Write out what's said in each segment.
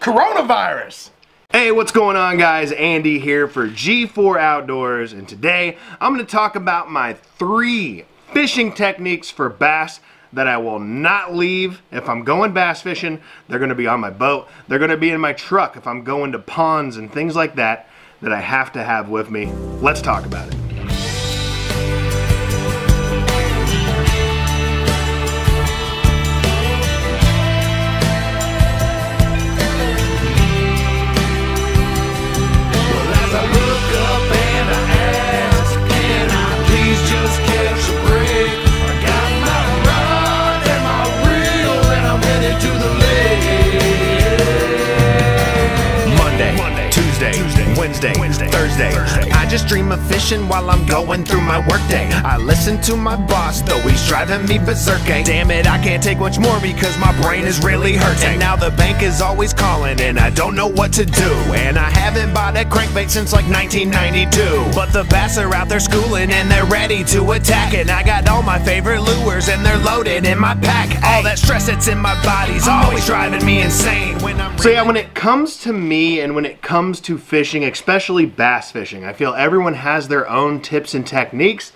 coronavirus. Hey, what's going on, guys? Andy here for G4 Outdoors, and today I'm going to talk about my 3 fishing techniques for bass that I will not leave if I'm going bass fishing. They're going to be on my boat. They're going to be in my truck if I'm going to ponds and things like that I have to have with me. Let's talk about it. Wednesday, Thursday. I just dream of fishing while I'm going through my workday. I listen to my boss, though he's driving me berserk. Damn it, I can't take much more because my brain is really hurting. And now the bank is always calling and I don't know what to do. And I haven't bought a crankbait since like 1992. But the bass are out there schooling and they're ready to attack. And I got all my favorite lures and they're loaded in my pack. All that stress that's in my body's always driving me insane when I'm So yeah, when it comes to me and when it comes to fishing, especially bass fishing, I feel everyone has their own tips and techniques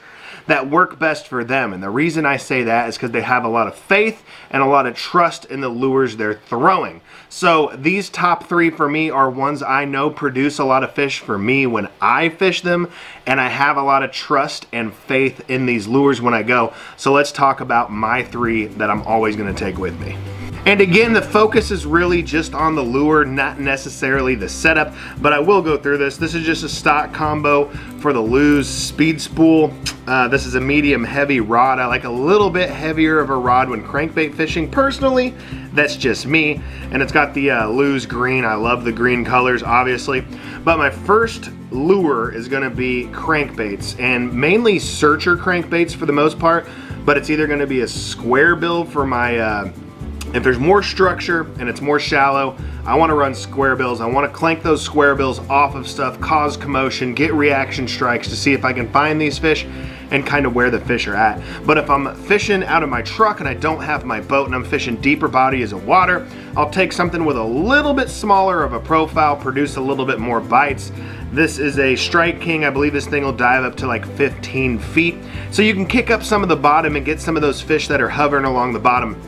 that work best for them. And the reason I say that is because they have a lot of faith and a lot of trust in the lures they're throwing. So these top 3 for me are ones I know produce a lot of fish for me when I fish them, and I have a lot of trust and faith in these lures when I go. So let's talk about my 3 that I'm always going to take with me. And again, the focus is really just on the lure, not necessarily the setup, but I will go through this. This is just a stock combo for the Lew's speed spool. This is a medium heavy rod. I like a little bit heavier of a rod when crankbait fishing. Personally, that's just me. And it's got the Lew's green. I love the green colors, obviously. But my first lure is gonna be crankbaits, and mainly searcher crankbaits for the most part, but it's either gonna be a square bill for my, if there's more structure and it's more shallow, I want to run square bills. I want to clank those square bills off of stuff, cause commotion, get reaction strikes to see if I can find these fish and kind of where the fish are at. But if I'm fishing out of my truck and I don't have my boat and I'm fishing deeper bodies of water, I'll take something with a little bit smaller of a profile, produce a little bit more bites. This is a Strike King. I believe this thing will dive up to like 15 feet. So you can kick up some of the bottom and get some of those fish that are hovering along the bottom.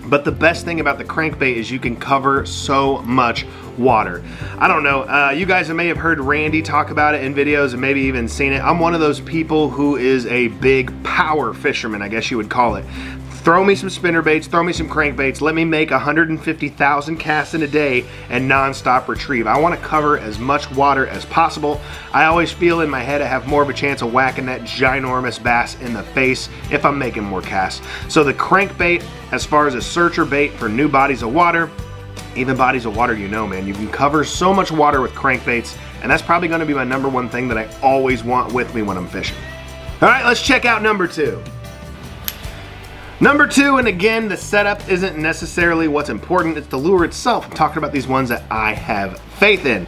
But the best thing about the crankbait is you can cover so much water. I don't know, you guys may have heard Randy talk about it in videos and maybe even seen it. I'm one of those people who is a big power fisherman, I guess you would call it. Throw me some spinnerbaits, throw me some crankbaits, let me make 150,000 casts in a day and non-stop retrieve. I want to cover as much water as possible. I always feel in my head I have more of a chance of whacking that ginormous bass in the face if I'm making more casts. So the crankbait, as far as a searcher bait for new bodies of water, even bodies of water, you know, man, you can cover so much water with crankbaits, and that's probably going to be my #1 thing that I always want with me when I'm fishing. All right, let's check out number 2. Number 2, and again, the setup isn't necessarily what's important, it's the lure itself. I'm talking about these ones that I have faith in.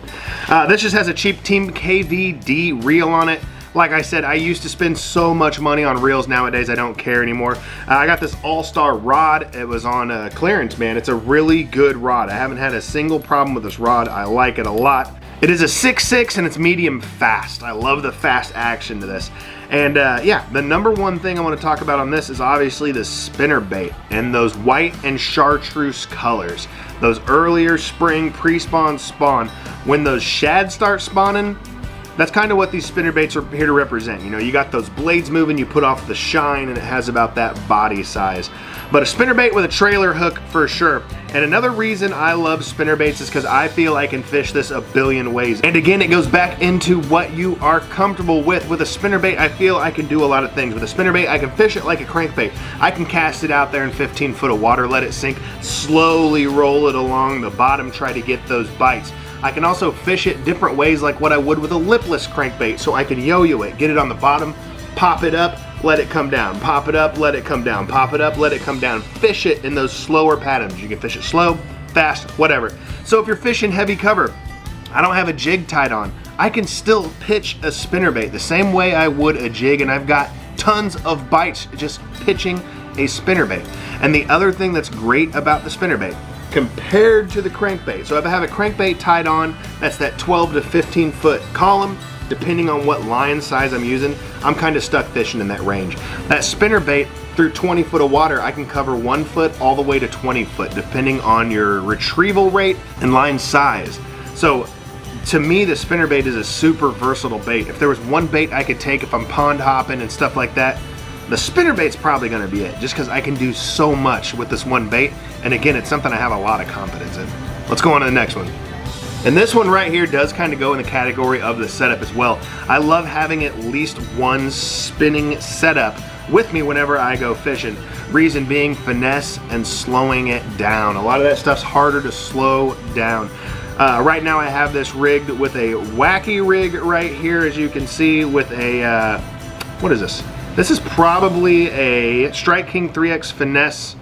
This just has a cheap Team KVD reel on it. Like I said, I used to spend so much money on reels. Nowadays, I don't care anymore. I got this all-star rod. It was on clearance, man. It's a really good rod. I haven't had a single problem with this rod. I like it a lot. It is a 6.6 and it's medium fast. I love the fast action to this. And yeah, the #1 thing I want to talk about on this is obviously the spinnerbait and those white and chartreuse colors. Those earlier spring pre-spawn spawn. When those shad start spawning, that's kind of what these spinnerbaits are here to represent. You know, you got those blades moving, you put off the shine, and it has about that body size. But a spinnerbait with a trailer hook for sure. And another reason I love spinnerbaits is because I feel I can fish this a billion ways. And again, it goes back into what you are comfortable with. With a spinnerbait, I feel I can do a lot of things. With a spinnerbait, I can fish it like a crankbait. I can cast it out there in 15 foot of water, let it sink, slowly roll it along the bottom, try to get those bites. I can also fish it different ways like what I would with a lipless crankbait. So I can yo-yo it, get it on the bottom, pop it up, let it come down, pop it up, let it come down, pop it up, let it come down. Fish it in those slower patterns. You can fish it slow, fast, whatever. So if you're fishing heavy cover, I don't have a jig tied on, I can still pitch a spinnerbait the same way I would a jig, and I've got tons of bites just pitching a spinnerbait. And the other thing that's great about the spinnerbait compared to the crankbait. So if I have a crankbait tied on, that's that 12 to 15 foot column, depending on what line size I'm using, I'm kind of stuck fishing in that range. That spinnerbait, through 20 foot of water, I can cover 1 foot all the way to 20 foot, depending on your retrieval rate and line size. So to me, the spinnerbait is a super versatile bait. If there was one bait I could take if I'm pond hopping and stuff like that, the spinnerbait's probably gonna be it, just because I can do so much with this one bait. And again, it's something I have a lot of confidence in. Let's go on to the next one. And this one right here does kind of go in the category of the setup as well. I love having at least one spinning setup with me whenever I go fishing. Reason being, finesse and slowing it down. A lot of that stuff's harder to slow down. Right now I have this rigged with a wacky rig right here, as you can see, with a, what is this? This is probably a Strike King 3X Finesse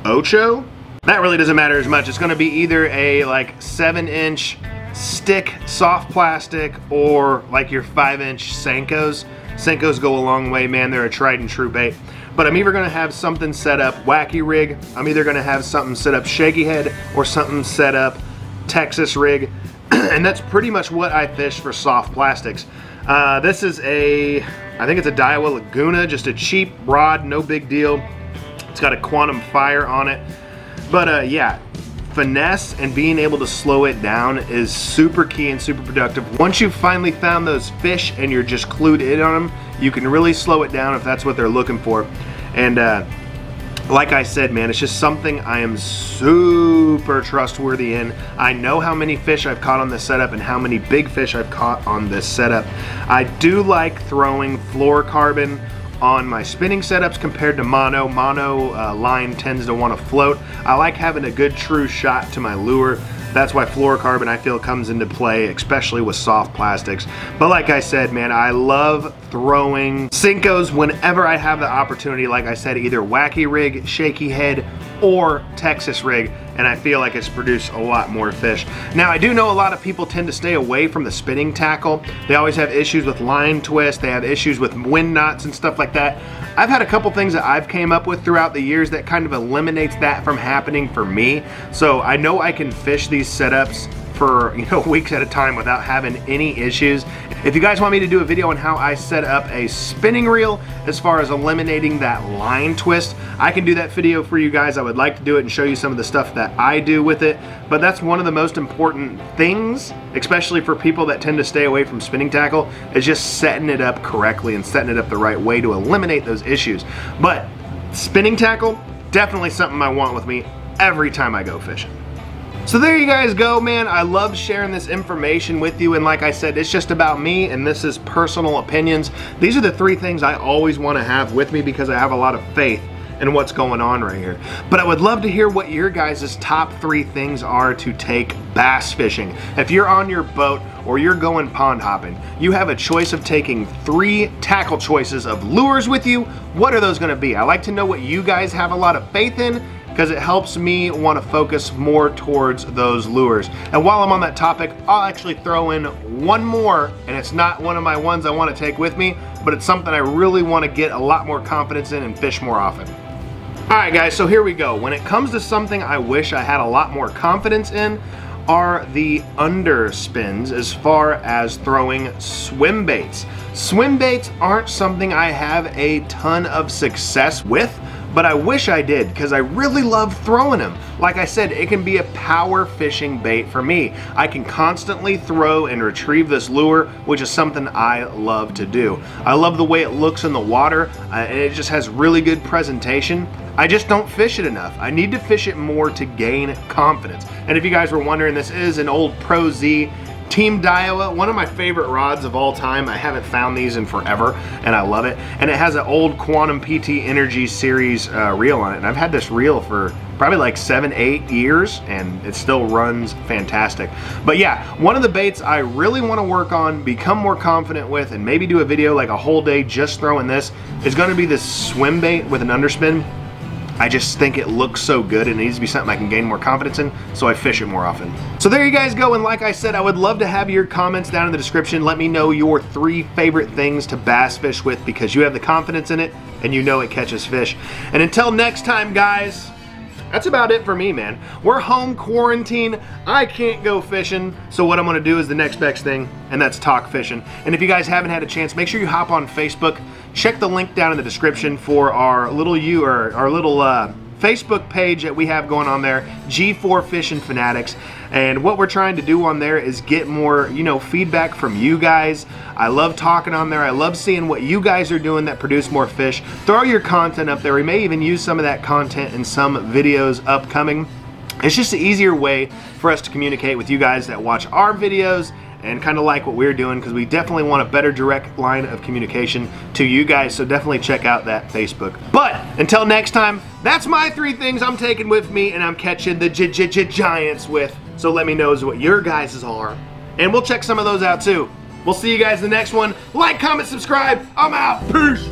Ocho. That really doesn't matter as much. It's gonna be either a like 7-inch stick soft plastic or like your 5-inch Senkos. Senkos go a long way, man. They're a tried and true bait. But I'm either gonna have something set up wacky rig, I'm either gonna have something set up shaky head, or something set up Texas rig. And that's pretty much what I fish for soft plastics. This is a, I think it's a Daiwa Laguna, just a cheap rod, no big deal. It's got a quantum fire on it. But yeah, finesse and being able to slow it down is super key and super productive. Once you've finally found those fish and you're just clued in on them, you can really slow it down if that's what they're looking for. And like I said, man, it's just something I am super trustworthy in. I know how many fish I've caught on this setup and how many big fish I've caught on this setup. I do like throwing fluorocarbon on my spinning setups compared to mono. Mono line tends to want to float. I like having a good true shot to my lure. That's why fluorocarbon, I feel, comes into play, especially with soft plastics. But like I said, man, I love throwing Senkos whenever I have the opportunity. Like I said, either wacky rig, shaky head, or Texas rig, and I feel like it's produced a lot more fish. Now, I do know a lot of people tend to stay away from the spinning tackle. They always have issues with line twist, they have issues with wind knots and stuff like that. I've had a couple things that I've came up with throughout the years that kind of eliminates that from happening for me. So I know I can fish these setups for, you know, weeks at a time without having any issues. If you guys want me to do a video on how I set up a spinning reel as far as eliminating that line twist, I can do that video for you guys. I would like to do it and show you some of the stuff that I do with it. But that's one of the most important things, especially for people that tend to stay away from spinning tackle, is just setting it up correctly and setting it up the right way to eliminate those issues. But spinning tackle, definitely something I want with me every time I go fishing. So there you guys go, man. I love sharing this information with you, and like I said, it's just about me and this is personal opinions. These are the 3 things I always want to have with me because I have a lot of faith in what's going on right here. But I would love to hear what your guys' top 3 things are to take bass fishing. If you're on your boat or you're going pond hopping, you have a choice of taking 3 tackle choices of lures with you. What are those gonna be? I like to know what you guys have a lot of faith in, because it helps me want to focus more towards those lures. And while I'm on that topic, I'll actually throw in one more, and it's not one of my ones I want to take with me, but it's something I really want to get a lot more confidence in and fish more often. Alright guys, so here we go. When it comes to something I wish I had a lot more confidence in, are the underspins as far as throwing swim baits. Swim baits aren't something I have a ton of success with, but I wish I did because I really love throwing them. Like I said, it can be a power fishing bait for me. I can constantly throw and retrieve this lure, which is something I love to do. I love the way it looks in the water, and it just has really good presentation. I just don't fish it enough. I need to fish it more to gain confidence. And if you guys were wondering, this is an old Pro Z Team Daiwa, one of my favorite rods of all time. I haven't found these in forever, and I love it. And it has an old Quantum PT Energy Series reel on it. And I've had this reel for probably like 7-8 years, and it still runs fantastic. But yeah, one of the baits I really want to work on, become more confident with, and maybe do a video like a whole day just throwing this, is going to be this swim bait with an underspin. I just think it looks so good and it needs to be something I can gain more confidence in, so I fish it more often. So there you guys go, and like I said, I would love to have your comments down in the description. Let me know your 3 favorite things to bass fish with, because you have the confidence in it and you know it catches fish. And until next time, guys, that's about it for me, man. We're home quarantine. I can't go fishing. So what I'm gonna do is the next best thing, and that's talk fishing. And if you guys haven't had a chance, make sure you hop on Facebook. Check the link down in the description for our little Facebook page that we have going on there, G4 Fishing Fanatics. And what we're trying to do on there is get more, feedback from you guys. I love talking on there. I love seeing what you guys are doing that produce more fish. Throw your content up there. We may even use some of that content in some videos upcoming. It's just an easier way for us to communicate with you guys that watch our videos and kind of like what we're doing, because we definitely want a better direct line of communication to you guys. So definitely check out that Facebook. But until next time, that's my 3 things I'm taking with me and I'm catching the giants with. So let me know what your guys's are, and we'll check some of those out too. We'll see you guys in the next one. Like, comment, subscribe. I'm out. Peace.